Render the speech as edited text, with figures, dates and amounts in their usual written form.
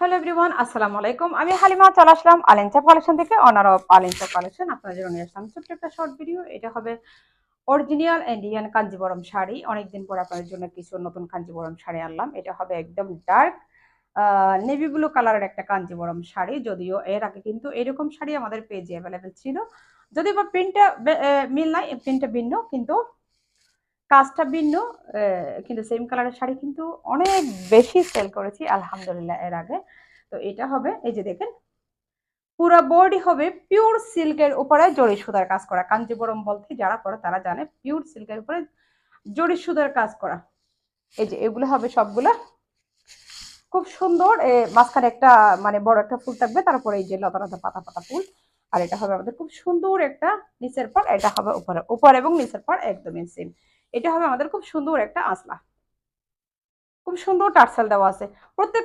Hello everyone, আসসালামু আলাইকুম। আমি হালিমা চলে আসলাম আলেনচা কালেকশন থেকে, অনার অফ আলেনচা কালেকশন। আপনাদের জন্য নিয়ে আসলাম ছোট্ট একটা শর্ট ভিডিও। এটা হবে অরিজিনাল ইন্ডিয়ান কাঞ্জিবরম শাড়ি। অনেকদিন পর আপনাদের জন্য কিছু নতুন কাঞ্জিবরম শাড়ি আনলাম। এটা হবে একদম ডার্ক নেভি ব্লু কালারের একটা কাঞ্জিবরম শাড়ি। যদিও এর আগে কিন্তু এরকম শাড়ি আমাদের পেজে অ্যাভেলেবেল ছিল, যদিও বা প্রিন্টটা মিল নাই, প্রিন্টটা ভিন্ন কিন্তু কাজটা ভিন্ন। কিন্তু সেম কালারের শাড়ি কিন্তু অনেক বেশি সেল করেছি আলহামদুলিল্লাহ এর আগে। তো এটা হবে, এই যে দেখেন, পুরো বডি হবে পিওর সিল্কের উপরে জরি সুতার কাজ করা। কাঞ্জিবরম বলতে যারা পরে তারা জানে, পিওর সিল্কের উপরে জরি সুতার কাজ করা। এই যে এগুলো হবে সবগুলা খুব সুন্দর। মাঝখানে একটা মানে বড় একটা ফুল থাকবে, তারপরে এই যে লতা লতা পাতা পাতা ফুল। আর এটা হবে আমাদের খুব সুন্দর একটা নিচের পাড়, এটা হবে উপরে উপর এবং নিচের পাড় একদমই সেম। এটা হবে আমাদের খুব সুন্দর একটা আসলা, খুব সুন্দর টার্সেল দেওয়া আছে প্রত্যেক